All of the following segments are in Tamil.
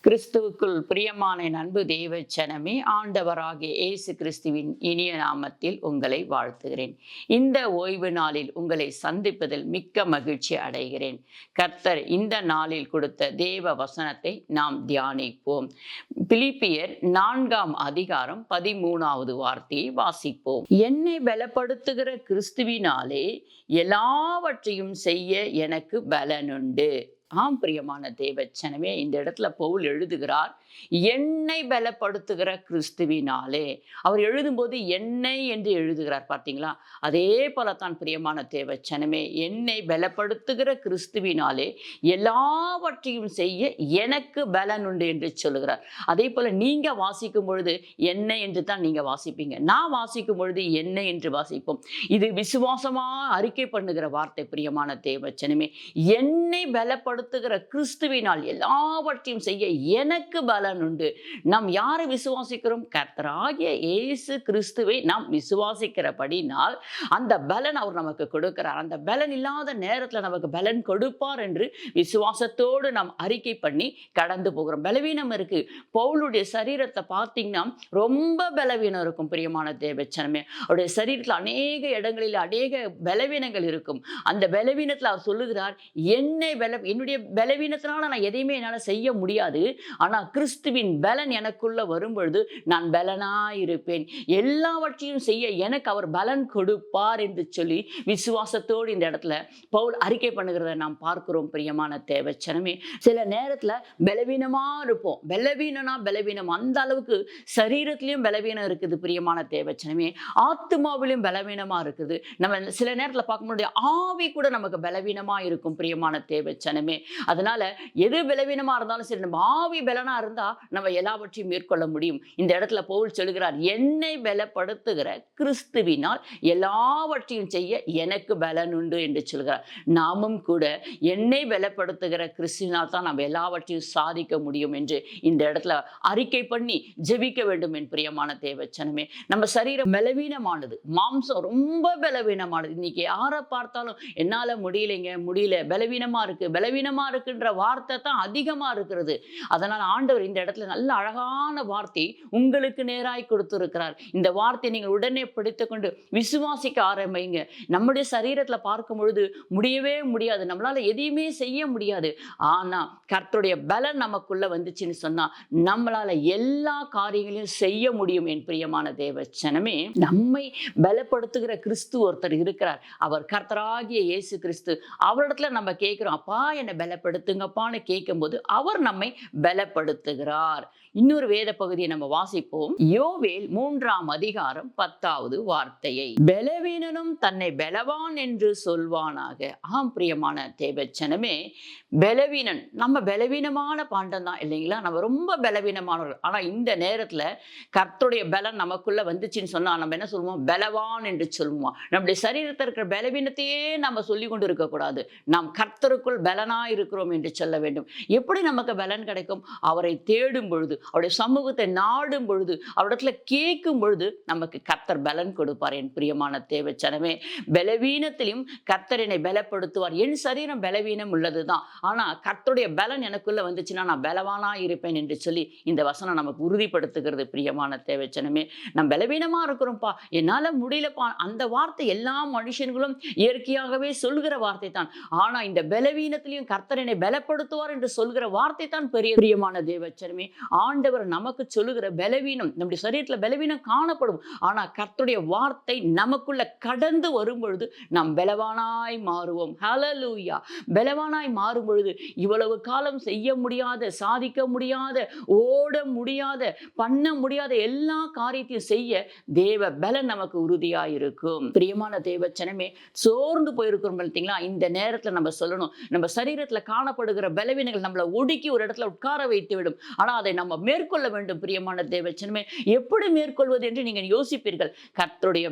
கிறிஸ்துவுக்குள் பிரியமான என் அன்பு தேவ ஜனமே, ஆண்டவராகிய இயேசு கிறிஸ்துவின் இனிய நாமத்தில் உங்களை வாழ்த்துகிறேன். இந்த ஓய்வு நாளில் உங்களை சந்திப்பதில் மிக்க மகிழ்ச்சி அடைகிறேன். கர்த்தர் இந்த நாளில் கொடுத்த தேவ வசனத்தை நாம் தியானிப்போம். பிலிப்பியர் 4ஆம் அதிகாரம் 13வது வார்த்தையை வாசிப்போம். என்னை பலப்படுத்துகிற கிறிஸ்துவினாலே எல்லாவற்றையும் செய்ய எனக்கு பலனுண்டு. ஆம் பிரியமான தேவச்சனமே, இந்த இடத்துல பவுல் எழுதுகிறார், என்னை பலப்படுத்துகிற கிறிஸ்துவினாலே. அவர் எழுதும்போது என்னை என்று எழுதுகிறார், பார்த்தீங்களா? அதே போலத்தான் பிரியமான தேவச்சனமே, என்னை பலப்படுத்துகிற கிறிஸ்துவினாலே எல்லாவற்றையும் செய்ய எனக்கு பலன் உண்டு என்று சொல்லுகிறார். அதே போல நீங்க வாசிக்கும் பொழுது என்னை என்று தான் நீங்க வாசிப்பீங்க. நான் வாசிக்கும் பொழுது என்னை என்று வாசிப்போம். இது விசுவாசமா அறிக்கை பண்ணுகிற வார்த்தை பிரியமான தேவச்சனமே. என்னை பலப்படுத்துகிற கிறிஸ்துவினால் எல்லாவற்றையும் செய்ய எனக்கு பலன் உண்டு. நாம் யாரை விசுவாசிக்கிறோம்? கர்த்தராகிய இயேசு கிறிஸ்துவை நாம் விசுவாசிக்கிறபடினால் அந்த பலன் அவர் நமக்கு கொடுக்கிறார். அந்த பலன் இல்லாத நேரத்தில் நமக்கு பலன் கொடுப்பார் என்று விசுவாசத்தோடு நாம் அறிக்கை பண்ணி கடந்து போகிறோம். பலவீனம் இருக்கு. பவுலுடைய சரீரத்தை பார்த்தீங்கன்னா ரொம்ப பலவீனம் இருக்கும் பிரியமான தேவச்சனமே. அவருடைய சரீரத்தில் அநேக இடங்களில் அநேக பலவீனங்கள் இருக்கும். அந்த பலவீனத்தில் அவர் சொல்லுகிறார், என்னுடைய பலவீனத்தினால நான் எதையுமே என்னால் செய்ய முடியாது. ஆனால் கிறிஸ்துவின் பலன் எனக்குள்ள வரும்பொழுது நான் பலனாயிருப்பேன். எல்லாவற்றையும் செய்ய எனக்கு அவர் பலன் கொடுப்பார் என்று சொல்லி விசுவாசத்தோடு இந்த இடத்துல பவுல் அறிக்கை பண்ணுகிறத நாம் பார்க்கிறோம் பிரியமான தேவச்சனமே. சில நேரத்தில் பலவீனமா இருப்போம். பலவீனம் அந்த அளவுக்கு சரீரத்திலையும் பலவீனம் இருக்குது பிரியமான தேவச்சனமே. ஆத்மாவிலும் பலவீனமா இருக்குது. நம்ம சில நேரத்தில் பார்க்கும்போது ஆவி கூட நமக்கு பலவீனமா இருக்கும் பிரியமான தேவச்சனமே. அதனால எது பலவீனமா இருந்தாலும் சரி, நம்ம ஆவி பலனா இருந்தா நம்ம எல்லாவற்றையும் மேற்கொள்ள முடியும். இந்த இடத்துல பவுல் சொல்லுகிறார், என்னை பலப்படுத்துகிற கிறிஸ்துவினால் எல்லாவற்றையும் செய்ய எனக்கு பலன் உண்டு என்று சொல்கிறார். நாமும் கூட என்னை பலப்படுத்துகிற கிறிஸ்துவினால் தான் நம்ம எல்லாவற்றையும் சாதிக்க முடியும் என்று இந்த இடத்துல அறிக்கை பண்ணி ஜெபிக்க வேண்டும் என் பிரியமான தேவச்சனமே. நம்ம சரீரம் பலவீனமானது, மாம்சம் ரொம்ப பலவீனமானது. இன்னைக்கு யாரை பார்த்தாலும் என்னால முடியல, பலவீனமா இருக்குன்ற வார்த்தை தான் அதிகமா இருக்கிறது. அதனால் ஆண்டவர் இந்த இடத்துல நல்ல அழகான வார்த்தை உங்களுக்கு நேராய் கொடுத்திருக்கிறார். இந்த வார்த்தையை நீங்கள் உடனே பிடித்துக் கொண்டு விசுவாசிக்க ஆரம்பிங்க. நம்முடைய சரீரத்துல பார்க்கும் பொழுது முடியவே முடியாது, நம்மளால எதையுமே செய்ய முடியாது. ஆனா கர்த்தருடைய பலன் நமக்குள்ள வந்துச்சுன்னு சொன்னா நம்மளால எல்லா காரியங்களையும் செய்ய முடியும் என் பிரியமான தேவச்சனமே. நம்மை பலப்படுத்துகிற கிறிஸ்து ஒருத்தர் இருக்கிறார். அவர் கர்த்தராகிய இயேசு கிறிஸ்து. அவரிடத்துல நம்ம கேட்கிறோம், அப்பா என்னை பலப்படுத்துங்கப்பான்னு கேட்கும்போது அவர் நம்மை பலப்படுத்துகிறார். இன்னொரு வேத பகுதியை நம்ம வாசிப்போம். யோவேல் 3ஆம் அதிகாரம் 10வது வார்த்தையை, பலவீனனும் தன்னை பலவான் என்று சொல்வானாக. ஆம் பிரியமான தேவச்சனமே, பலவீனன் நம்ம பலவீனமான பாண்டம் தான் இல்லைங்களா? நம்ம ரொம்ப பலவீனமானவர்கள். ஆனா இந்த நேரத்துல கர்த்தருடைய பலன் நமக்குள்ள வந்துச்சுன்னு சொன்னா நம்ம என்ன சொல்லுவோம்? பலவான் என்று சொல்லுவோம். நம்முடைய சரீரத்தில் இருக்கிற பலவீனத்தையே நம்ம சொல்லி கொண்டு இருக்கக்கூடாது. நாம் கர்த்தருக்குள் பலனா இருக்கிறோம் என்று சொல்ல வேண்டும். எப்படி நமக்கு பலன் கிடைக்கும்? அவரை தேடும் பொழுது, அவருடைய சமூகத்தை நாடும் பொழுது, அவரிடத்துல கேட்கும் பொழுது நமக்கு கர்த்தர் பலன் கொடுப்பார் என் பிரியமான தேவச்சனமே. பலவீனத்திலும் கர்த்தர் என்னை பலப்படுத்துவார். என் சரீரம் பலவீனம் உள்ளதுதான், ஆனா கர்த்தருடைய பலன் எனக்குள்ள வந்துச்சுன்னா நான் பலவானா இருப்பேன் என்று சொல்லி இந்த வசனம் நமக்கு உறுதிப்படுத்துகிறது பிரியமான தேவச்சனமே. நம்ம பலவீனமா இருக்கிறோம்ப்பா, என்னால முடியலப்பா, அந்த வார்த்தை எல்லா மனுஷன்களும் இயற்கையாகவே சொல்கிற வார்த்தை தான். ஆனா இந்த பலவீனத்திலையும் கர்த்தர் என்னை பலப்படுத்துவார் என்று சொல்கிற வார்த்தை தான் பெரிய பிரியமான தேவச்சனமே. ஆண்டவர் நமக்கு சொல்லுகிற பலவீனம், நம்முடைய சரீரத்துல பலவீனம் காணப்படும். ஆனா கர்த்தருடைய வார்த்தை நமக்குள்ள கடந்து வரும் பொழுது நாம் பலவானாய் மாறுவோம். ஹல்லேலூயா. பலவானாய் மாறும் பொழுது இவ்வளவு காலம் செய்ய முடியாத, சாதிக்க முடியாத, ஓட முடியாத, பண்ண முடியாத எல்லா காரியத்தையும் செய்ய தேவ பலன் நமக்கு உறுதியாய் இருக்கும். பிரியமான தேவச்சனமே, சோர்ந்து போயிருக்கிறோம் பார்த்தீங்களா? இந்த நேரத்துல நம்ம சொல்லணும், நம்ம சரீரத்துல காணப்படுகிற பலவீனங்கள் நம்மளை ஒடுக்கி ஒரு இடத்துல உட்கார வைத்து விடும். ஆனா அதை நம்ம மேற்கொள்ள வேண்டும் பிரியமான தேவச்சனமே. எப்படி மேற்கொள்வது என்று நீங்கள் யோசிப்பீர்கள். கர்த்தருடைய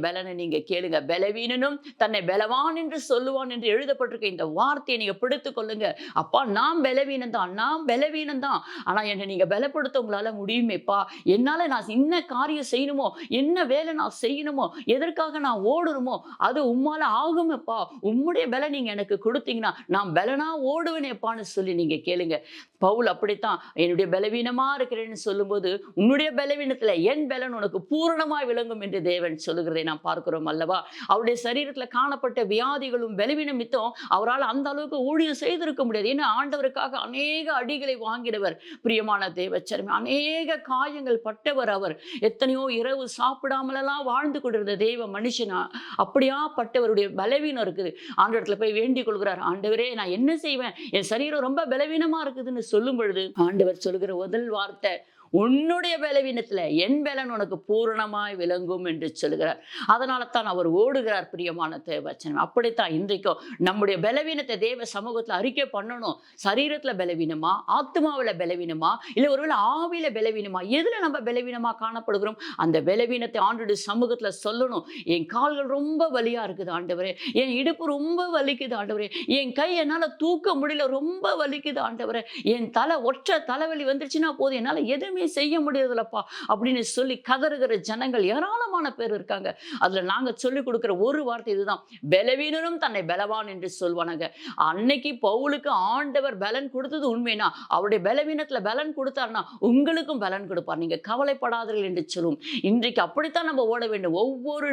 பலனை நீங்க கேளுங்க. பலவீனனும் தன்னை பலவான் என்று சொல்லுவான் என்று எழுதப்பட்டிருக்க இந்த வார்த்தையை நீங்க பிடித்துக் கொள்ளுங்க. அப்பா, நான் பலவீனம் தான், ஆனா என்னை நீங்க பலப்படுத்த உங்களால முடியுமேப்பா. என்னால நான் என்ன காரியம் செய்யணுமோ, என்ன வேலை நான் செய்யணுமோ, எதற்காக நான் ஓடணுமோ அது உம்மால ஆகுமேப்பா. உம்முடைய பலன் நீங்க எனக்கு கொடுத்தீங்க பார்த்தீங்கன்னா நான் பலனா ஓடுவேனேப்பான்னு சொல்லி நீங்க கேளுங்க. பவுல் அப்படித்தான் என்னுடைய பலவீனமா இருக்கிறேன்னு சொல்லும்போது, உன்னுடைய பலவீனத்துல என் பலன் உனக்கு பூரணமாய் விளங்கும் என்று தேவன் சொல்லுகிறதை நாம் பார்க்கிறோம் அல்லவா? அவருடைய சரீரத்துல காணப்பட்ட வியாதிகளும் பலவீனம் மித்தம் அவரால் அந்த அளவுக்கு ஊழியம் செய்திருக்க முடியாது. ஏன்னா ஆண்டவருக்காக அநேக அடிகளை வாங்கினவர். பிரியமான தேவச்சனமே, அநேக காயங்கள் பட்டவர் அவர். எத்தனையோ இரவு சாப்பிடாமலெல்லாம் வாழ்ந்து கொண்டிருந்த தேவ மனுஷனா அப்படியா பட்டவருடைய பலவீனம் இருக்குது. ஆண்டவரத்துல போய் வேண்டிக் கொள்கிறார், ஆண்டவரே நான் என்ன செய்வேன், என் சரீரம் ரொம்ப பலவீனமா இருக்குதுன்னு சொல்லும் பொழுது ஆண்டவர் சொல்லுகிற முதல் வார்த்தை, உன்னுடைய பலவீனத்துல என் பலன் உனக்கு பூரணமாய் விளங்கும் என்று சொல்கிறார். அதனால தான் அவர் ஓடுகிறார். பிரியமான தேவச்சனம், அப்படித்தான் இன்றைக்கும் நம்முடைய பலவீனத்தை தேவ சமூகத்துல அறிக்கை பண்ணணும். சரீரத்துல பலவீனமா, ஆத்மாவில பலவீனமா, இல்ல ஒருவேளை ஆவியில பலவீனமா, எதுல நம்ம பலவீனமா காணப்படுகிறோம், அந்த பலவீனத்தை ஆண்டவருடைய சமூகத்துல சொல்லணும். என் கால்கள் ரொம்ப வலியா இருக்குது ஆண்டவரே, என் இடுப்பு ரொம்ப வலிக்குது ஆண்டவரே, என் கை என்னால தூக்க முடியல, ரொம்ப வலிக்குது ஆண்டவரே, என் தலை ஒற்றை தலைவலி வந்துருச்சுன்னா போதும், என்னால எதுவுமே செய்ய முடியறதில்லப்பா அப்படின்னு சொல்லி கதறுகிற ஜனங்கள் ஏராளமான பேர் இருக்காங்க. அதுல நாங்க சொல்லிக் கொடுக்கிற ஒரு வார்த்தை இதுதான், பலவீனனும் தன்னை பலவான் என்று சொல்வானாங்க. அன்னைக்கு பவுலுக்கு ஆண்டவர் பலன் கொடுத்தது உண்மைனா, அவருடைய பலவீனத்துல பலன் கொடுத்தாருன்னா உங்களுக்கும் பலன் கொடுப்பார். நீங்க கவலைப்படாதீர்கள் என்று சொல்லும். இன்றைக்கு அப்படித்தான் நம்ம ஓட வேண்டும். ஒவ்வொரு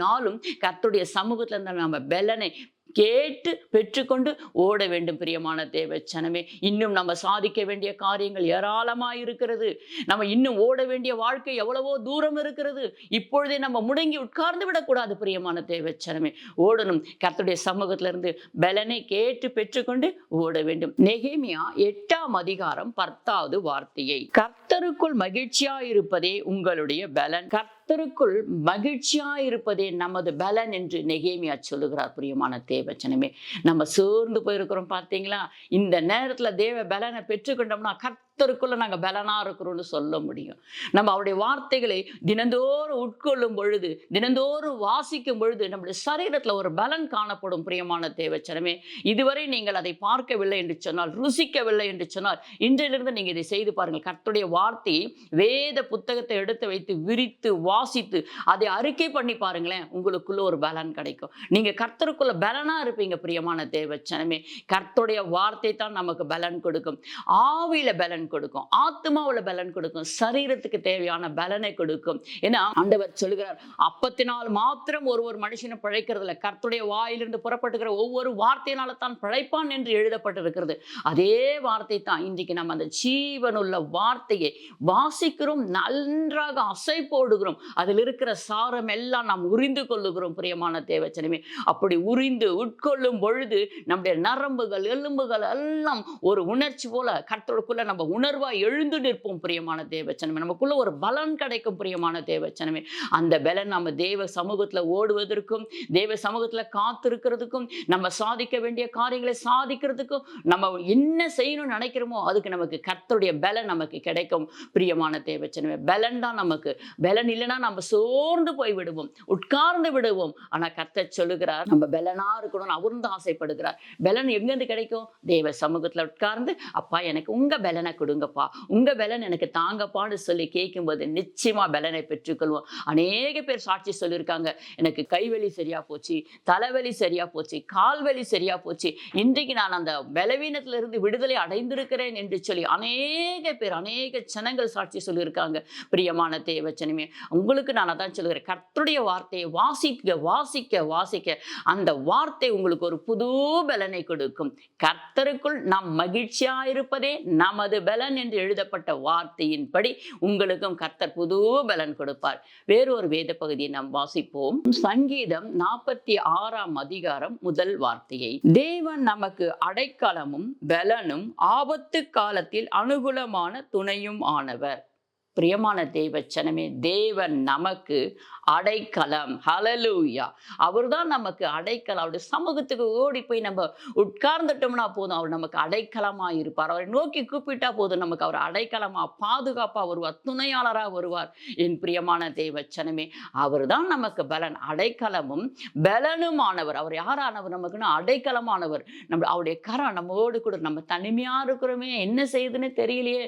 நாளும் கர்த்தருடைய சமூகத்துல இருந்தால் நம்ம பலனை கேட்டு பெற்றுக்கொண்டு ஓட வேண்டும். பிரியமான தேவச்சனமே, இன்னும் நம்ம சாதிக்க வேண்டிய காரியங்கள் ஏராளமாய் இருக்கிறது. நம்ம இன்னும் ஓட வேண்டிய வாழ்க்கை எவ்வளவோ தூரம் இருக்கிறது. இப்பொழுதே நம்ம முடங்கி உட்கார்ந்து விடக்கூடாது. பிரியமான தேவச்சனமே, ஓடணும். கர்த்தருடைய சமூகத்திலிருந்து பலனை கேட்டு பெற்றுக்கொண்டு ஓட வேண்டும். நெகேமியா 8ஆம் அதிகாரம் 10வது வார்த்தையை, கர்த்தருக்குள் மகிழ்ச்சியாயிருப்பதே உங்களுடைய பலன், கர்த்தருக்குள் மகிழ்ச்சியாயிருப்பதே நமது பலன் என்று நெகேமியா சொல்லுகிறார். பிரியமான தேவச்சனமே, நம்ம சோர்ந்து போயிருக்கிறோம் பார்த்தீங்களா? இந்த நேரத்துல தேவ பலனை பெற்றுக்கொண்டோம்னா கர்த்தருக்குள்ள நாங்க பலனா இருக்கிறோம்னு சொல்ல முடியும். நம்ம அவருடைய வார்த்தைகளை தினந்தோறும் உட்கொள்ளும் பொழுது, தினந்தோறும் வாசிக்கும் பொழுது நம்முடைய சரீரத்துல ஒரு பலன் காணப்படும். பிரியமான தேவச்சனமே, இதுவரை நீங்கள் அதை பார்க்கவில்லை என்று சொன்னால், ருசிக்கவில்லை என்று சொன்னால், இன்றிலிருந்து நீங்க இதை செய்து பாருங்கள். கர்த்தருடைய வார்த்தையை வேத புத்தகத்தை எடுத்து வைத்து விரித்து வாசித்து அதை அறிக்கை பண்ணி பாருங்களேன், உங்களுக்குள்ள ஒரு பலன் கிடைக்கும். நீங்க கர்த்தருக்குள்ள பலனா இருப்பீங்க. பிரியமான தேவச்சனமே, கர்த்தருடைய வார்த்தை தான் நமக்கு பலன் கொடுக்கும். ஆவியில பலன் கொடுக்கும், ஆத்மாவுல பலன் கொடுக்கும், சரீரத்துக்கு தேவையான பலனை கொடுக்கும். ஏன்னா ஆண்டவர் சொல்லுகிறார், அப்பத்தினால் மாத்திரம் ஒரு மனுஷனை பிழைக்கிறதுல, கர்த்தருடைய வாயிலிருந்து புறப்பட்டுகிற ஒவ்வொரு வார்த்தையினால தான் பிழைப்பான் என்று எழுதப்பட்டிருக்கிறது. அதே வார்த்தை தான் இன்றைக்கு நம்ம அந்த ஜீவனுள்ள வார்த்தையை வாசிக்கிறோம், நன்றாக அசை போடுகிறோம், அதில் இருக்கிற சாரம் எல்லாம் நாம் உறிந்து கொள்ளுகிறோம். பிரியமான தேவச்சனமே, அப்படி உறிந்து உட்கொள்ளும் பொழுது நம்முடைய நரம்புகள் எலும்புகள் எல்லாம் ஒரு உணர்ச்சி போல கர்த்தருக்குள்ள நம்ம உணர்வா எழுந்து நிற்போம். பிரியமான தேவச்சனமே, நமக்குள்ள ஒரு பலன் கிடைக்கும். பிரியமான தேவச்சனமே, அந்த பலன் நம்ம தேவ சமூகத்துல ஓடுவதற்கும், தேவ சமூகத்துல காத்திருக்கிறதுக்கும், நம்ம சாதிக்க வேண்டிய காரியங்களை சாதிக்கிறதுக்கும், நம்ம என்ன செய்யணும்னு நினைக்கிறோமோ அதுக்கு நமக்கு கர்த்தருடைய பலன் நமக்கு கிடைக்கும். பிரியமான தேவச்சனமே, பலன் தான் நமக்கு. பலன் இல்லைன்னா நம்ம சோர்ந்து போய் விடுவோம், உட்கார்ந்து விடுவோம். ஆனா கர்த்தர் சொல்லுகிறார், நம்ம பலனா இருக்கணும்னு அவரும் தான் ஆசைப்படுகிறார். பலன் எங்கிருந்து கிடைக்கும்? தேவ சமூகத்துல உட்கார்ந்து, அப்பா எனக்கு உங்க பலனை கொடுங்கப்பா, உங்க பலன் எனக்கு தாங்கப்பான்னு சொல்லி கேட்கும்போது நிச்சயமா பலனை பெற்றுக்கொள்வோம். அநேக பேர் சாட்சி சொல்லியிருக்காங்க, எனக்கு கைவலி சரியா போச்சு, தலைவலி சரியா போச்சு, கால்வலி சரியா போச்சு, இன்றைக்கு நான் அந்த பலவீனத்திலிருந்து விடுதலை அடைந்திருக்கிறேன் என்று சொல்லி அநேக பேர், அநேக ஜனங்கள் சாட்சி சொல்லியிருக்காங்க. பிரியமான தேவச்சனமே, உங்களுக்கு நான் அதான் சொல்லுகிறேன், கர்த்தருடைய வார்த்தையை வாசிக்க வாசிக்க வாசிக்க அந்த வார்த்தை உங்களுக்கு ஒரு புது பலனை கொடுக்கும். கர்த்தருக்குள் நாம் மகிழ்ச்சியா இருப்பதே நமது பலன் என்று எழுதப்பட்ட வார்த்தையின்படி உங்களுக்கும் கர்த்தர் புது பலன் கொடுப்பார். வேறொரு வேத பகுதியை நாம் வாசிப்போம். சங்கீதம் 46ஆம் அதிகாரம் முதல் வார்த்தையை, தேவன் நமக்கு அடைக்கலமும் பலனும் ஆபத்து காலத்தில் அனுகூலமான துணையும் ஆனவர். பிரியமான தேவச்சனமே, தேவன் நமக்கு அடைக்கலம். ஹல்லேலூயா. அவர்தான் நமக்கு அடைக்கலம். அவருடைய சமூகத்துக்கு ஓடி போய் நம்ம உட்கார்ந்துட்டோம்னா போதும், அவர் நமக்கு அடைக்கலமா இருப்பார். அவரை நோக்கி கூப்பிட்டா போதும், நமக்கு அவர் அடைக்கலமா பாதுகாப்பா வருவார், துணையாளரா வருவார். என் பிரியமான தேவச்சனமே, அவர்தான் நமக்கு பலன், அடைக்கலமும் பலனுமானவர். அவர் யாரானவர் நமக்குன்னா அடைக்கலமானவர். நம்ம அவருடைய கரம் நம்மோடு கூட, நம்ம தனிமையா இருக்கிறோமே, என்ன செய்யுதுன்னு தெரியலையே,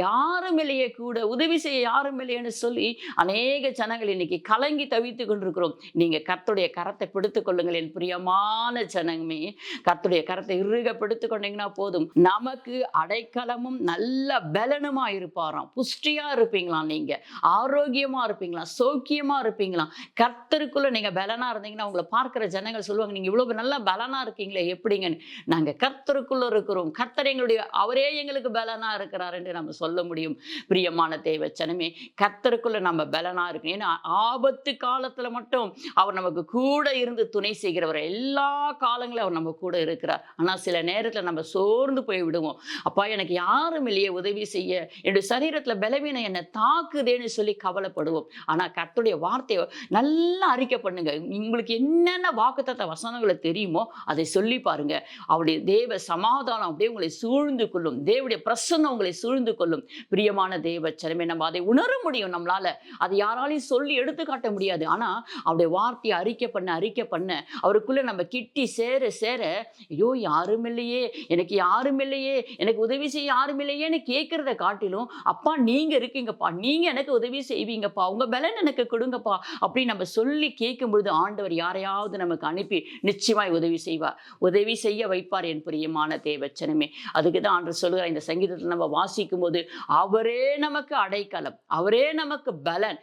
யாரும் இல்லையே கூட உதவி செய்ய யாரும் இல்லைன்னு சொல்லி அநேக ஜனங்கள் இன்னைக்கு கலங்கி தவித்து கொண்டிருக்கிறோம். நீங்க கர்த்தருடைய கரத்தை பிடித்துக் கொள்ளுங்கள் என் பிரியமான ஜனமே. கர்த்தருடைய கரத்தை இறுக பிடித்துக் கொண்டீங்கன்னா போதும். நமக்கு அடைக்கலமும் நல்ல பலனுமா இருப்பாராம். புஷ்டியா இருப்பீங்களாம், நீங்க ஆரோக்கியமா இருப்பீங்களா, சௌக்கியமா இருப்பீங்களா. கர்த்தருக்குள்ள நீங்க பலனா இருந்தீங்கன்னா உங்களை பார்க்கிற ஜனங்கள் சொல்லுவாங்க, நீங்க இவ்வளவு நல்லா பலனா இருக்கீங்களே எப்படிங்கன்னு. நாங்க கர்த்தருக்குள்ள இருக்கிறோம், கர்த்தர் எங்களுடைய அவரே எங்களுக்கு பலனா இருக்கிறார் என்று நம்ம சொல்ல முடியும். பிரியமான தேவச்சனமே, கர்த்தருக்குள்ள நம்ம பலனா இருக்கணும். ஏன்னா ஆபத்து காலத்துல மட்டும் அவர் நமக்கு கூட இருந்து துணை செய்கிறவர். எல்லா காலங்களும் அவர் நம்ம கூட இருக்கிறார். ஆனா சில நேரத்துல நம்ம சோர்ந்து போய் விடுவோம். அப்பா எனக்கு யாரும் இல்லையே உதவி செய்ய, என்னுடைய சரீரத்துல பலவீனம் என்னை தாக்குதேன்னு சொல்லி கவலைப்படுவோம். ஆனா கர்த்தருடைய வார்த்தையை நல்லா அறிக்கை பண்ணுங்க. உங்களுக்கு என்னென்ன வாக்குத்தத்த வசனங்களை தெரியுமோ அதை சொல்லி பாருங்க. அவருடைய தேவ சமாதானம் அப்படியே உங்களை சூழ்ந்து கொள்ளும். தேவனுடைய பிரசன்னம் உங்களை சூழ்ந்து கொள்ளும். பிரியமான தேவச்சனமே, நம்ம அதை உணர முடியும். நம்மளால அது யாராலையும் சொல்லி எடுத்து காட்ட முடியாது. ஆனா அவருடைய வார்த்தையை அறிக்கை பண்ண அவருக்குள்ள நம்ம கிட்டி சேர சேர, ஐயோ யாரும் இல்லையே, எனக்கு யாரும் இல்லையே, எனக்கு உதவி செய்ய யாரும் இல்லையேன்னு கேட்கறத காட்டிலும், அப்பா நீங்க இருக்கீங்கப்பா, நீங்க எனக்கு உதவி செய்வீங்கப்பா, உங்க பலன் எனக்கு கொடுங்கப்பா அப்படி நம்ம சொல்லி கேட்கும் பொழுது ஆண்டவர் யாரையாவது நமக்கு அனுப்பி நிச்சயமாய் உதவி செய்வார், உதவி செய்ய வைப்பார் என் பிரியமான தேவச்சனமே. அதுக்குதான் ஆண்டவர் சொல்லுகிறார் இந்த சங்கீதத்தில் நம்ம வாசிக்கும் போது, அவரே நமக்கு அடைக்கலம், அவரே நமக்கு பலன்,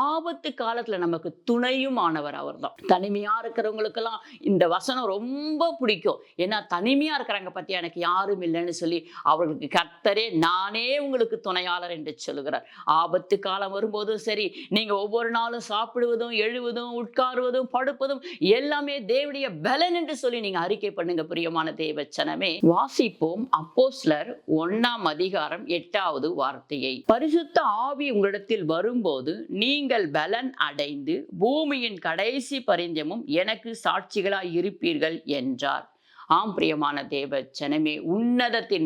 ஆபத்து காலத்துல நமக்கு துணையும் ஆனவர் அவர்தான். தனிமையா இருக்கிறவங்களுக்கெல்லாம் இந்த வசனம் ரொம்ப பிடிக்கும். ஏன்னா தனிமையா இருக்கிறாங்க பத்தியா, எனக்கு யாரும் இல்லைன்னு சொல்லி அவர்களுக்கு கர்த்தரே நானே உங்களுக்கு துணையாளர் என்று சொல்லுகிறார். ஆபத்து காலம் வரும்போதும் சரி, நீங்க ஒவ்வொரு நாளும் சாப்பிடுவதும் எழுவதும் உட்காருவதும் படுப்பதும் எல்லாமே தேவனுடைய பலன் என்று சொல்லி நீங்க அறிக்கை பண்ணுங்க. பிரியமான தேவச்சனமே, வாசிப்போம் அப்போஸ்தலர் 1 வார்த்தையை. பரிசுத்த ஆவி உங்களிடத்தில் வரும்போது நீங்கள் பலன் அடைந்து பூமியின் கடைசி பரிந்தமும் எனக்கு சாட்சிகளாய் இருப்பீர்கள் என்றார். ஆம் பிரியமான தேவச்சனமே, உன்னதத்தின்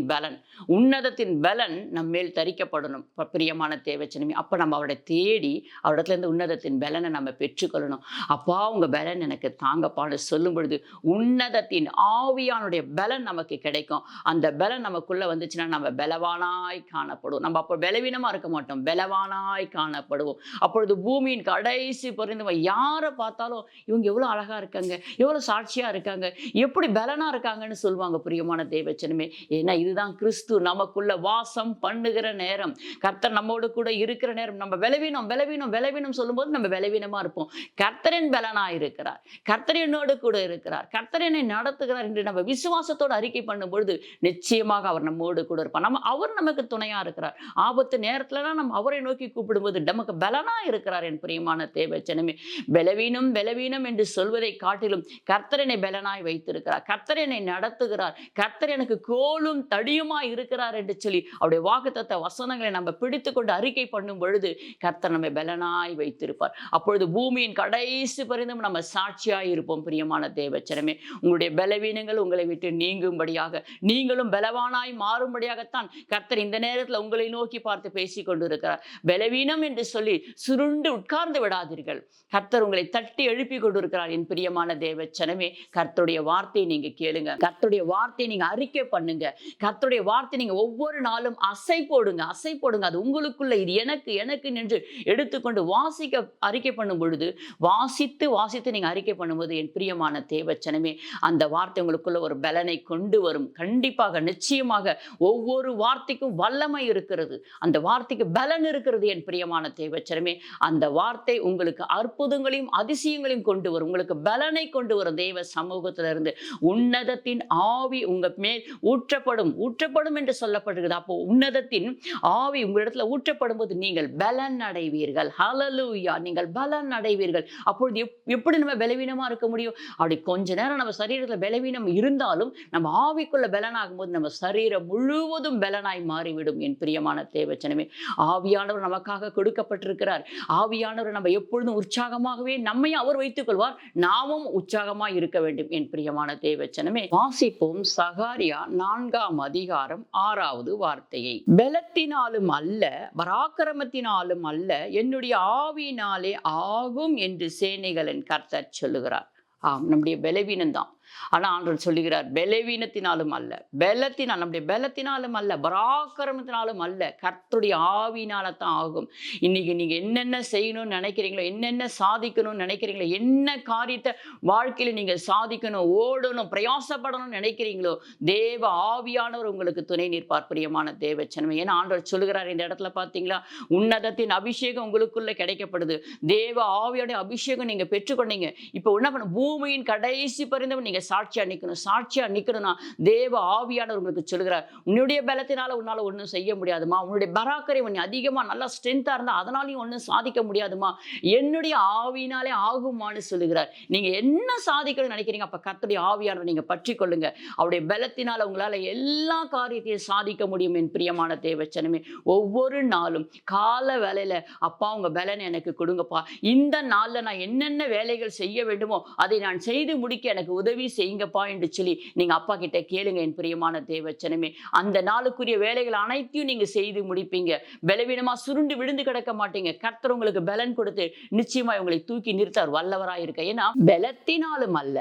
பலன் நம்மேல் தரிக்கப்படணும். பிரியமான தேவச்சனமே, அப்ப நம்ம அவரை தேடி அவரிடத்துல இருந்து உன்னதத்தின் பலனை நம்ம பெற்றுக்கொள்ளணும். அப்பா உங்க பலன் எனக்கு தாங்கப்பான்னு சொல்லும் பொழுது உன்னதத்தின் ஆவியானுடைய பலன் நமக்கு கிடைக்கும். அந்த பலன் நமக்குள்ள வந்துச்சுன்னா நம்ம பலவானாய் காணப்படுவோம். நம்ம அப்போ பலவீனமா இருக்க மாட்டோம், பலவானாய் காணப்படுவோம். அப்பொழுது பூமியின் கடைசி பரிந்து யாரை பார்த்தாலும் இவங்க எவ்வளவு அழகா இருக்காங்க, எவ்வளவு சாட்சியா இருக்காங்க, எப்படி பலனா இருக்காங்கன்னு சொல்லுவாங்க. பிரியமான தேவச்சனமே, ஏன்னா இதுதான் கிறிஸ்து நமக்குள்ள வாசம் பண்ணுகிற நேரம், கர்த்தர் நம்மோடு கூட இருக்கிற நேரம். நம்ம பலவீனம் சொல்லும்போது நம்ம பலவீனமா இருப்போம். கர்த்தரின் பலனா இருக்கிறார், கர்த்தர் என்னோடு கூட இருக்கிறார், கர்த்தர் என்னை நடத்துகிறார் என்று நம்ம விசுவாசத்தோடு அறிக்கை பண்ணும் பொழுது நிச்சயமாக அவர் நம்மோடு கூட இருப்பார். அவர் நமக்கு துணையா இருக்கிறார். ஆபத்து நேரத்துலலாம் நம்ம அவரை நோக்கி கூப்பிடும்போது நமக்கு பலனா இருக்கிறார். என் பிரியமான தேவச்சனமே, பலவீனம் என்று சொல்வதை காட்டிலும் கர்த்தர் என்னை பலனாய் வைத்திருக்கிறார், கர்த்தர் என்னை நடத்துகிறார், கர்த்தர் எனக்கு கோலும் தடியுமாய் இருக்கிறார் என்று சொல்லி அவருடைய வாக்குத்தத்த வசனங்களை நம்ம பிடித்துக்கொண்டு அறிக்கை பண்ணும் பொழுது கர்த்தர் நம்மை பலனாய் வைத்திருப்பார். அப்பொழுது பூமியின் கடைசி பரிந்தும் நம்ம சாட்சியாய் இருப்போம். பிரியமான தேவச்சனமே, உங்களுடைய பலவீனங்கள் உங்களை விட்டு நீங்கும்படியாக, நீங்களும் பலவானாய் மாறும்படியாகத்தான் கர்த்தர் இந்த நேரத்தில் உங்களை நோக்கி பார்த்து பேசிக் கொண்டிருக்கிறார். பலவீனம் என்று சொல்லி சுருண்டு உட்கார்ந்து விடாதீர்கள். கர்த்தர் உங்களை தட்டி எழுப்பி கொண்டிருக்கிறார். என் பிரியமான தேவச்சனமே, கர்த்தருடைய வார்த்தையை நீங்க கேளுங்க, கர்த்தருடைய வார்த்தையை நீங்க அறிக்கை பண்ணுங்க, கர்த்தருடைய வார்த்தை நீங்க ஒவ்வொரு நாளும் அசை போடுங்க. அது உங்களுக்குள்ள இது எனக்கு என்று எடுத்துக்கொண்டு வாசிக்க அறிக்கை பண்ணும் பொழுது, வாசித்து நீங்க அறிக்கை பண்ணும்போது என் பிரியமான தேவச்சனமே, அந்த வார்த்தை உங்களுக்குள்ள ஒரு பலனை கொண்டு வரும். கண்டிப்பாக நிச்சயமாக ஒவ்வொரு வார்த்தைக்கும் வல்லமை இருக்கிறது, அந்த வார்த்தைக்கு பலன் இருக்கிறது. என் பிரியமான தேவச்சனமே, அந்த வார்த்தை உங்களுக்கு அற்புதங்களையும் அதிசயங்களையும் கொண்டு வரும், உங்களுக்கு பலனை கொண்டு வரும். தேவ சமூகத்திலிருந்து உன்னதத்தின் ஆவி உங்க மேல் ஊற்றப்படும் என்று சொல்லப்படுகிறது. அப்போ உன்னதத்தின் ஆவி உங்களிடத்துல ஊற்றப்படும் போது நீங்கள் பலன் அடைவீர்கள். ஹல்லேலூயா, நீங்கள் பலன் அடைவீர்கள். அப்பொழுது எப்படி நம்ம பலவீனமா இருக்க முடியும்? அப்படி கொஞ்ச நேரம் நம்ம சரீரத்துல பலவீனம் இருந்தாலும் நம்ம ஆவிக்குள்ள பலனாகும் போது நம்ம சரீரம் முழுவதும் பலனாய் மாறிவிடும். என் பிரியமான தேவச்சனமே, ஆவியானவர் நமக்காக கொடுக்கப்பட்டிருக்கிறார். ஆவியானவர் நம்ம எப்பொழுதும் உற்சாகமாகவே நம்மை அவர் வைத்துக் கொள்வார். நாமும் உற்சாகமாய் இருக்க வேண்டும். என் பிரியமான தேவச்சனமே, வாசிப்போம் சகாரியா 4 வார்த்தையை. பலத்தினாலும் அல்ல, பராக்கிரமத்தினாலும் அல்ல, என்னுடைய ஆவியினாலே ஆகும் என்று சேனைகளின் கர்த்தர் சொல்லுகிறார். ஆம், நம்முடைய பலவீனம் தான், ஆனா ஆண்டவர் சொல்லுகிறார், பலவீனத்தினாலும் அல்ல, பலத்தினால், நம்முடைய பலத்தினாலும் அல்ல, பராக்கிரமத்தினாலும் அல்ல, கர்த்தருடைய ஆவியினால தான் ஆகும். இன்னைக்கு நீங்க என்னென்ன செய்யணும்னு நினைக்கிறீங்களோ, என்னென்ன சாதிக்கணும்னு நினைக்கிறீங்களோ, என்ன காரியத்தை வாழ்க்கையில நீங்க சாதிக்கணும், ஓடணும், பிரயாசப்படணும்னு நினைக்கிறீங்களோ, தேவ ஆவியானவர் உங்களுக்கு துணை நிற்பார். பிரியமான தேவச்சனமே, ஏன்னா ஆண்டவர் சொல்லுகிறார் இந்த இடத்துல பார்த்தீங்களா, உன்னதத்தின் அபிஷேகம் உங்களுக்குள்ள கிடைக்கப்படுது. தேவ ஆவியோட அபிஷேகம் நீங்க பெற்றுக்கொண்டீங்க. இப்போ என்ன பண்ண, பூமியின் கடைசி பரிந்தவன் நீங்க சாட்சியா நிக்கணும். சாட்சியா நிக்கணும்னா தேவ ஆவியானவர் உங்களுக்கு சொல்லுகிறார், உன்னுடைய பலத்தினால உன்னால ஒன்றும் செய்ய முடியாதுமா, உன்னுடைய பராக்கரை நீ அதிகமா நல்லா ஸ்ட்ரென்த்தா இருந்தா அதனாலையும் ஒன்றும் சாதிக்க முடியாதுமா, என்னுடைய ஆவியினாலே ஆகுமான்னு சொல்லுகிறார். நீங்க என்ன சாதிக்கணும்னு நினைக்கிறீங்க, அப்ப கர்த்தருடைய ஆவியானவர் நீங்க பற்றி கொள்ளுங்க. அவருடைய பலத்தினால உங்களால எல்லா காரியத்தையும் சாதிக்க முடியும். என் பிரியமான தேவச்சனமே, ஒவ்வொரு நாளும் கால வேலையில அப்பா உங்க பலனை எனக்கு கொடுங்கப்பா, இந்த நாள்ல நான் என்னென்ன வேலைகள் செய்ய வேண்டுமோ அதை நான் செய்து முடிக்க எனக்கு உதவி செய்யுங்கப்பா என்று சொல்லி நீங்க அப்பா கிட்ட கேளுங்க. என் பிரியமான தேவச்சனமே, அந்த நாளுக்குரிய வேலைகள் அனைத்தையும் நீங்க செய்து முடிப்பீங்க. பலவீனமா சுருண்டு விழுந்து கிடக்க மாட்டீங்க. கர்த்தர் உங்களுக்கு பலன் கொடுத்து நிச்சயமா உங்களை தூக்கி நிறுத்தார் வல்லவராய் இருக்க. ஏன்னா பலத்தினாலும் அல்ல,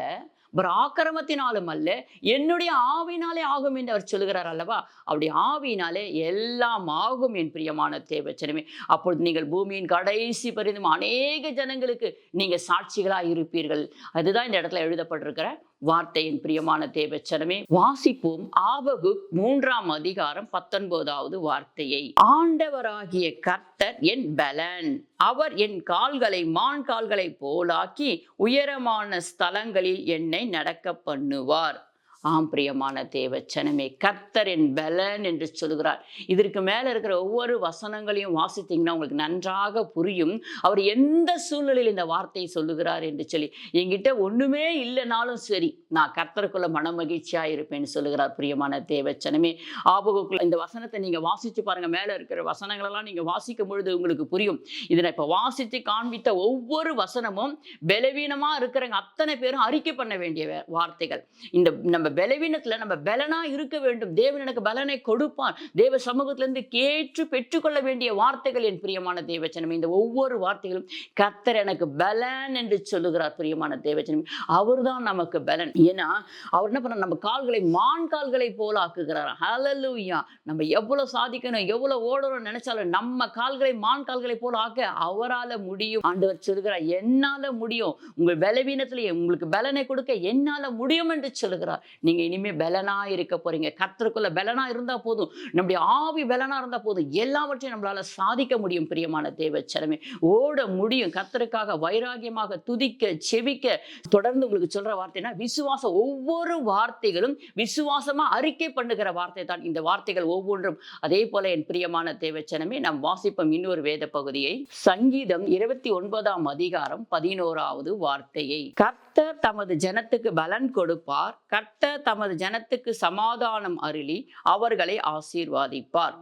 பராக்கிரமத்தினாலும் அல்ல, என்னுடைய ஆவினாலே ஆகும் என்று அவர் சொல்லுகிறார் அல்லவா. அவருடைய ஆவியினாலே எல்லாம் ஆகும். என் பிரியமான தேவச்சனமே, அப்பொழுது நீங்கள் பூமியின் கடைசி பரிந்தும் அநேக ஜனங்களுக்கு நீங்க சாட்சிகளா இருப்பீர்கள். அதுதான் இந்த இடத்துல எழுதப்பட்டிருக்கிற வார்த்தையின் பிரியமான தேவச்சனமே. வாசிப்போம் ஆபகுக் 3ஆம் அதிகாரம் 19வது வார்த்தையை. ஆண்டவராகிய கர்த்தர் என் பலன், அவர் என் கால்களை மான் கால்களை போலாக்கி உயரமான ஸ்தலங்களில் என்னை நடக்க பண்ணுவார். ஆம் பிரியமான தேவச்சனமே, கர்த்தர் என் பலன் என்று சொல்கிறார். இதற்கு மேல இருக்கிற ஒவ்வொரு வசனங்களையும் வாசித்தீங்கன்னா உங்களுக்கு நன்றாக புரியும் அவர் எந்த சூழ்நிலையில் இந்த வார்த்தையை சொல்லுகிறார் என்று சொல்லி. என்கிட்ட ஒண்ணுமே இல்லைனாலும் சரி, நான் கர்த்தருக்குள்ள மன மகிழ்ச்சியா இருப்பேன்னு சொல்லுகிறார். பிரியமான தேவச்சனமே, ஆபகுக்குள்ள இந்த வசனத்தை நீங்க வாசிச்சு பாருங்க. மேல இருக்கிற வசனங்கள் எல்லாம் நீங்க வாசிக்கும் பொழுது உங்களுக்கு புரியும். இதை நான் இப்ப வாசித்து காண்பித்த ஒவ்வொரு வசனமும் பலவீனமா இருக்கிறவங்க அத்தனை பேரும் அறிக்கை பண்ண வேண்டிய வார்த்தைகள். இந்த நம்ம பலவீனத்துல நம்ம பலனா இருக்க வேண்டும். தேவன் எனக்கு பலனை கொடுப்பான். தேவ சமூகத்திலிருந்து கேட்டு பெற்றுக்கொள்ள வேண்டிய வார்த்தைகள். என் பிரியமான தேவச்சனமே, இந்த ஒவ்வொரு வார்த்தைகளும் கர்த்தர் எனக்கு பலன் என்று சொல்லுகிறார். பிரியமான தேவச்சனமே, அவர்தான் நமக்கு பலன். ஏன்னா அவர் என்ன பண்ண, நம்ம கால்களை மான் கால்களை போல ஆக்குகிறார். ஹல்லேலூயா. நம்ம எவ்வளவு சாதிக்கணும், எவ்வளவு ஓடணும் நினைச்சாலும் நம்ம கால்களை மான் கால்களை போல ஆக்க அவரால முடியும். ஆண்டவர் சொல்லுகிறார், என்னால முடியும். உங்கள் பலவீனத்திலேயே உங்களுக்கு பலனை கொடுக்க என்னால முடியும் என்று சொல்லுகிறார். நீங்க இனிமே பலனா இருக்க போறீங்க. கர்த்தருக்குள்ள பலனா இருந்தா போதும், நம்முடைய ஆவி பலனா இருந்தா போதும், எல்லாவற்றையும் நம்மளால சாதிக்க முடியும். பிரியமான தேவச்சனமே, ஓட முடியும். கர்த்தருக்காக வைராகியமாக துதிக்க செபிக்க. தொடர்ந்து உங்களுக்கு சொல்ற வார்த்தைனா விசுவாசம். ஒவ்வொரு வார்த்தைகளும் விசுவாசமா அறிக்கை பண்ணுகிற வார்த்தை தான் இந்த வார்த்தைகள் ஒவ்வொன்றும். அதே போல என் பிரியமான தேவச்சனமே, நாம் வாசிப்போம் இன்னொரு வேத பகுதியை. சங்கீதம் 29ஆம் அதிகாரம் 11வது வார்த்தையை. கர்த்தர் தமது ஜனத்துக்கு பலன் கொடுப்பார், கர்த்தர் தமது ஜனத்துக்கு சமாதானம் அருளி அவர்களை ஆசீர்வாதிப்பார்.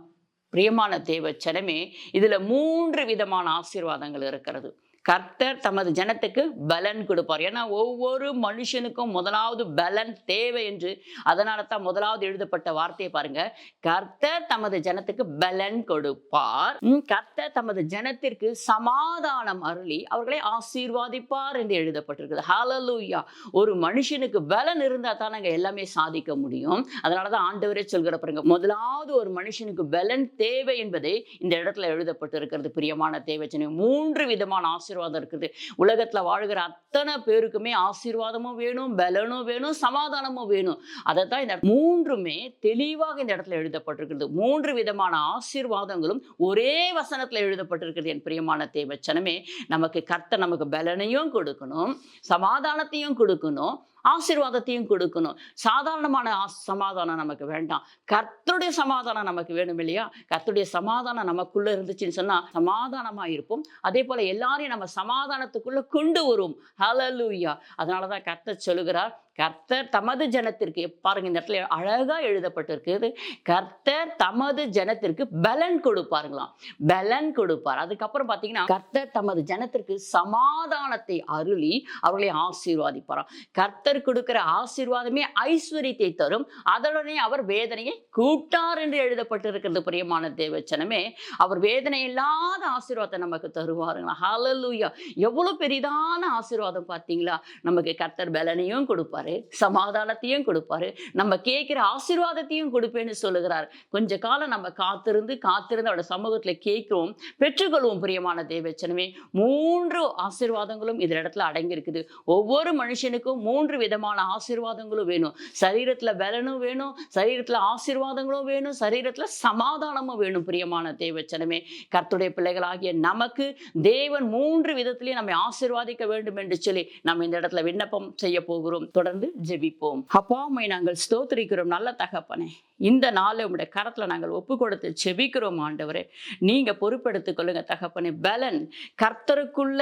பிரியமான தேவச்சனமே, இதுல 3 விதமான ஆசீர்வாதங்கள் இருக்கிறது. கர்த்தர் தமது ஜனத்துக்கு பலன் கொடுப்பார். ஏன்னா ஒவ்வொரு மனுஷனுக்கும் முதலாவது பலன் தேவை என்று, அதனால தான் முதலாவது எழுதப்பட்ட வார்த்தையை பாருங்க. கர்த்தர் தமது ஜனத்துக்கு பலன் கொடுப்பார், கர்த்தர் தமது ஜனத்திற்கு சமாதானம் அருளி அவர்களை ஆசீர்வாதிப்பார் என்று எழுதப்பட்டிருக்கிறது. ஹல்லேலூயா. ஒரு மனுஷனுக்கு பலன் இருந்தா தான் நாங்க எல்லாமே சாதிக்க முடியும். அதனாலதான் ஆண்டவரே சொல்கிற பாருங்க, முதலாவது ஒரு மனுஷனுக்கு பலன் தேவை என்பதை இந்த இடத்துல எழுதப்பட்டிருக்கிறது. பிரியமான தேவச்சனமே, 3 விதமான ஆசீர்வாதம் இருக்குது. உலகத்துல வாழ்கிற அத்தனை பேருக்குமே ஆசீர்வாதமும் வேணும், பலனும் வேணும், சமாதானமும் வேணும். அதைத்தான் இந்த 3மே தெளிவாக இந்த இடத்துல எழுதப்பட்டிருக்கிறது. 3 விதமான ஆசீர்வாதங்களும் ஒரே வசனத்துல எழுதப்பட்டிருக்கிறது. என் பிரியமான தேவச்சனமே, நமக்கு கர்த்தர் நமக்கு பலனையும் கொடுக்கணும், சமாதானத்தையும் கொடுக்கணும், ஆசீர்வாதத்தையும் கொடுக்கணும். சாதாரணமான சமாதானம் நமக்கு வேண்டாம், கர்த்தருடைய சமாதானம் நமக்கு வேணும் இல்லையா. கர்த்தருடைய சமாதானம் நமக்குள்ள இருந்துச்சுன்னு சொன்னா சமாதானமா இருப்போம். அதே போல எல்லாரையும் நம்ம சமாதானத்துக்குள்ள கொண்டு வருவோம். ஹல்லேலூயா. அதனாலதான் கர்த்தர் சொல்லுகிறார், கர்த்தர் தமது ஜனத்திற்கு, பாருங்க இந்த இடத்துல அழகா எழுதப்பட்டிருக்கிறது, கர்த்தர் தமது ஜனத்திற்கு பலன் கொடுப்பாருங்களாம். பலன் கொடுப்பார். அதுக்கப்புறம் பாத்தீங்கன்னா கர்த்தர் தமது ஜனத்திற்கு சமாதானத்தை அருளி அவர்களை ஆசீர்வாதிப்பாராம். கர்த்தர் கொடுக்கிற ஆசீர்வாதமே ஐஸ்வரியத்தை தரும், அதனுடனே அவர் வேதனையை கூட்டார் என்று எழுதப்பட்டிருக்கிறது. பிரியமான தேவச்சனமே, அவர் வேதனை இல்லாத ஆசீர்வாதத்தை நமக்கு தருவாருங்களா. ஹல்லேலூயா. எவ்வளவு பெரிதான ஆசீர்வாதம் பார்த்தீங்களா. நமக்கு கர்த்தர் பலனையும் கொடுப்பார், கொடுப்பாரு, சமாதானத்தையும் கொடுப்பாரு, நம்ம கேட்கிற ஆசீர்வாதத்தையும் கொடுப்பேன்னு சொல்லுகிறார். கொஞ்ச காலம் நம்ம காத்திருந்து அவருடைய சமூகத்துல கேட்கிறோம், பெற்றுக்கொள்வோம். பிரியமான தேவச்சனமே, 3 ஆசீர்வாதங்களும் இந்த இடத்துல அடங்கி இருக்குது. ஒவ்வொரு மனுஷனுக்கும் 3 விதமான ஆசீர்வாதங்களும் வேணும். சரீரத்துல பலனும் வேணும், சரீரத்துல ஆசீர்வாதங்களும் வேணும், சரீரத்துல சமாதானமும் வேணும். பிரியமான தேவச்சனமே, கர்த்தருடைய பிள்ளைகளாகிய நமக்கு தேவன் 3 விதத்திலே நம்மை ஆசீர்வாதிக்க வேண்டும் என்று சொல்லி நம்ம இந்த இடத்துல விண்ணப்பம் செய்ய போகிறோம். தொடர்ந்து ஜெபிப்போம். அப்பா, உம்மை நாங்கள் ஸ்தோத்திரிக்கிறோம். நல்ல தகப்பனே, இந்த நாளை உம்முடைய கரத்துல நாங்கள் ஒப்பு கொடுத்து ஜெபிக்கிறோம். ஆண்டவரே, நீங்க பொறுப்பெடுத்துக் கொள்ளுங்க தகப்பனே. பலன் கர்த்தருக்குள்ள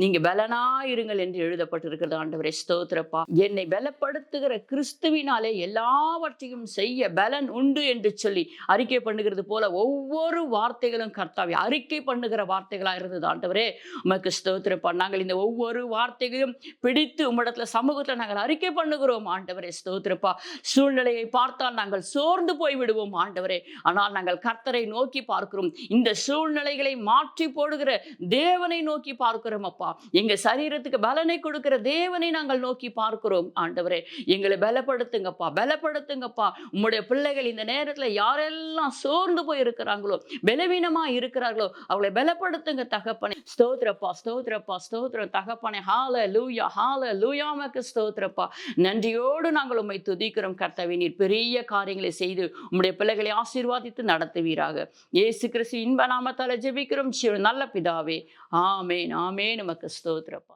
நீங்க பலனாயிருங்கள் என்று எழுதப்பட்டிருக்கிறது. ஆண்டவரே ஸ்தோத்திரப்பா. என்னை பலப்படுத்துகிற கிறிஸ்துவினாலே எல்லாவற்றையும் செய்ய பலன் உண்டு என்று சொல்லி அறிக்கை பண்ணுகிறது போல ஒவ்வொரு வார்த்தைகளும் கர்த்தாவே அறிக்கை பண்ணுகிற வார்த்தைகளா இருந்தது. ஆண்டவரே, உமக்கு ஸ்தோத்திரப்பா. நாங்கள் இந்த ஒவ்வொரு வார்த்தைகளையும் பிடித்து உம்மிடத்துல சமூகத்துல நாங்கள் அறிக்கை பண்ணுகிறோம். ஆண்டவரே ஸ்தோத்திரப்பா. சூழ்நிலையை பார்த்தால் நாங்கள் சோர்ந்து போய் விடுவோம் ஆண்டவரே. ஆனால் நாங்கள் கர்த்தரை நோக்கி பார்க்கிறோம். இந்த சூழ்நிலைகளை மாற்றி போடுகிற தேவனை நோக்கி பார்க்கிறோம் அப்பா. எங்க சரீரத்துக்கு பலனை கொடுக்கிற தேவனை நாங்கள் நோக்கி பார்க்கிறோம் ஆண்டவரே. எங்களை பலப்படுத்துங்கப்பா, பலப்படுத்துங்கப்பா. உம்முடைய பிள்ளைகள் இந்த நேரத்துல யாரெல்லாம் சோர்ந்து போய் இருக்கிறாங்களோ, பலவீனமா இருக்கிறார்களோ, அவளை பலப்படுத்துங்க தகப்பனே. ஸ்தோத்திரப்பா, ஸ்தோத்திரப்பா, ஸ்தோத்திரம் தகப்பனே. ஹல்லேலூயா, ஹல்லேலூயா. உமக்கு ஸ்தோத்திரப்பா. நன்றியோடு நாங்கள் உம்மை துதிக்கிறோம் கர்த்தாவே. நீர் பெரிய காரியங்களை செய்து உம்முடைய பிள்ளைகளை ஆசீர்வாதித்து நடத்துவீராக. இயேசு கிறிஸ்து இன்ப நாமத்தால ஜெபிக்கிறோம் நல்ல பிதாவே. ஆமேன், ஆமேன். உமக்கு ஸ்தோத்திரப்பா.